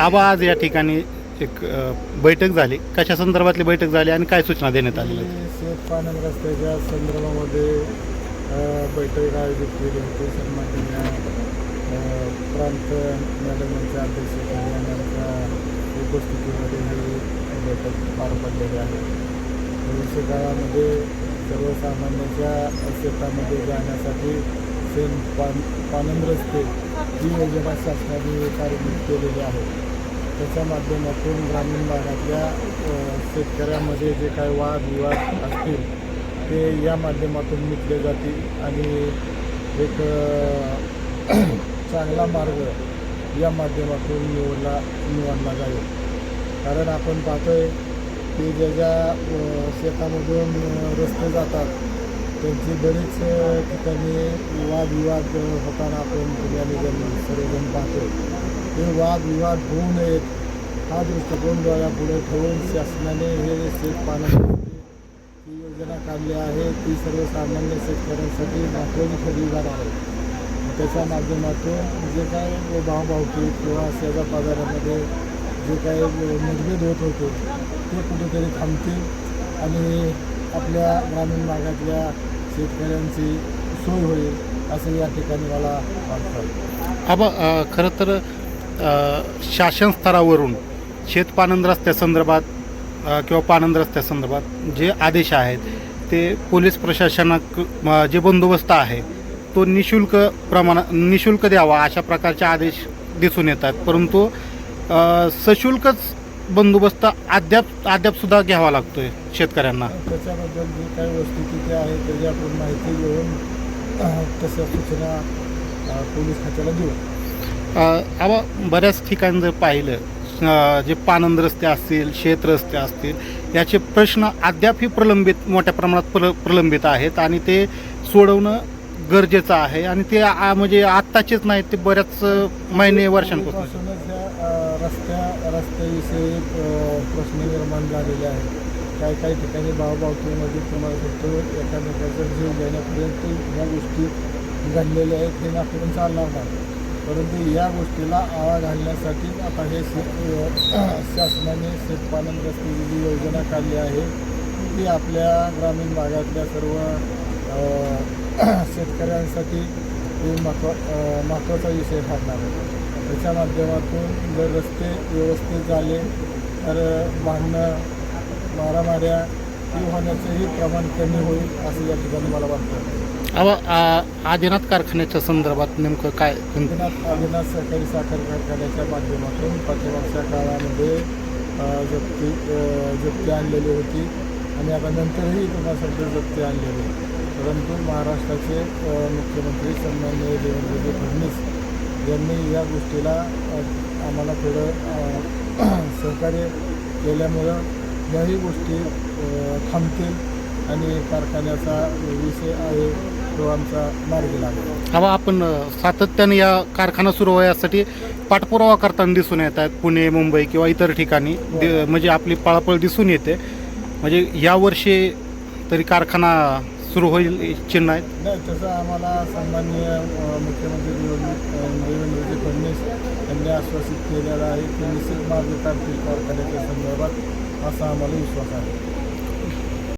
आबा आज या ठिकाणी एक बैठक झाली, कशा संदर्भातली बैठक झाली आणि काय सूचना देण्यात आलेल्या आहेत? शेत पालन रस्त्याच्या संदर्भामध्ये बैठक आयोजित केली होती. सन्माननीय प्रांत मॅडमांच्या अध्यक्षतेच्या उपस्थितीमध्ये ही बैठक पार पडलेली आहे. भविष्य काळामध्ये सर्वसामान्यांच्या शेतामध्ये जाण्यासाठी पालन रस्ते ही योजना शासनाने कार्यान्वित केलेली आहे. त्याच्या माध्यमातून ग्रामीण भागातल्या शेतकऱ्यांमध्ये जे काही वादविवाद असतील ते या माध्यमातून मिटले जातील आणि एक चांगला मार्ग या माध्यमातून निवडला जाईल. कारण आपण पाहतोय की ज्या शेतामधून रस्ते जातात त्यांची बरीच ठिकाणी वादविवाद होताना आपण ठिकाणी सर्वजण पाहतो. हे वादविवाद होऊ नयेत हा दृष्टिकोन डोळ्यापुढे ठेवून शासनाने हे शेतपालन ही योजना काढली आहे. ती सर्वसामान्य शेतकऱ्यांसाठी महत्त्वाची ठरली जाणार आहे. त्याच्या माध्यमातून जे काही भावभावकी किंवा शेजापाजारामध्ये जे काही मतभेद होत होते ते कुठेतरी थांबतील आणि आपल्या ग्रामीण भागातल्या शेतकऱ्यांची सोय होईल असं या ठिकाणी मला वाटतं. आबा खरं तर शासन स्तरावरून शेतपालन रस्त्यासंदर्भात किंवा पाणंद रस्त्यासंदर्भात जे आदेश आहेत ते पोलीस प्रशासनाक जे बंदोबस्त आहे तो निशुल्क द्यावा अशा प्रकारचे आदेश दिसून येतात. परंतु सशुल्कच बंदोबस्त अद्यापसुद्धा घ्यावा लागतोय शेतकऱ्यांना. त्याच्याबद्दल जी काही वस्तुस्थिती आहे त्याची आपण माहिती घेऊन तशा सूचना पोलीस खात्याला देऊ. आबा बऱ्याच ठिकाणी जर पाहिलं जे पाणंद रस्ते असतील, शेत रस्ते असतील याचे प्रश्न अद्यापही मोठ्या प्रमाणात प्रलंबित आहेत आणि ते सोडवणं गरजेचं आहे आणि ते म्हणजे आत्ताचेच नाहीत, ते बऱ्याच महिने वर्षांपासून रस्त्याविषयी प्रश्न निर्माण झालेले आहेत. काही ठिकाणी भावभावकीमध्ये तुम्हाला फक्त एकामेकाचा जीव घेण्यापर्यंत ह्या गोष्टी घडलेल्या आहेत. हे नाकडून चालणार नाही. परंतु या गोष्टीला आळा घालण्यासाठी आता हे शासनाने शेतपालन रस्त्याची जी योजना काढली आहे ती आपल्या ग्रामीण भागातल्या सर्व शेतकऱ्यांसाठी हे महत्त्वाचा विषय ठरणार आहे. त्याच्या माध्यमातून जर रस्ते व्यवस्थित झाले तर भांडणं मारामाऱ्या ही होण्याचंही प्रमाण कमी होईल असं या ठिकाणी मला वाटतं. आदिनाथ कारखान्याच्या संदर्भात नेमकं काय? आदिनाथ सहकारी साखर कारखान्याच्या माध्यमातून पाठीमागच्या काळामध्ये जप्ती आणलेली होती आणि आता नंतरही कुणासाठी जप्ती आणलेली. परंतु महाराष्ट्राचे मुख्यमंत्री सन्माननीय देवेंद्रजी फडणवीस यांनी या गोष्टीला आम्हाला थोडं सहकार्य केल्यामुळं याही गोष्टी थांबतील आणि कारखान्याचा विषय आहे तो आमचा मार्गी लागेल. हा आपण सातत्याने या कारखाना सुरू होण्यासाठी पाठपुरावा करताना दिसून येत आहेत. पुणे, मुंबई किंवा इतर ठिकाणी म्हणजे आपली पळापळ दिसून येते. म्हणजे यावर्षी तरी कारखाना सुरू होईल चिन्ह आहेत. नाही, तसं आम्हाला सन्माननीय मुख्यमंत्री देवेंद्रजी फडणवीस यांनी आश्वासित केलेलं आहे की निश्चित मार्ग काढतील कारखान्याच्या संदर्भात असा आम्हाला विश्वास आहे.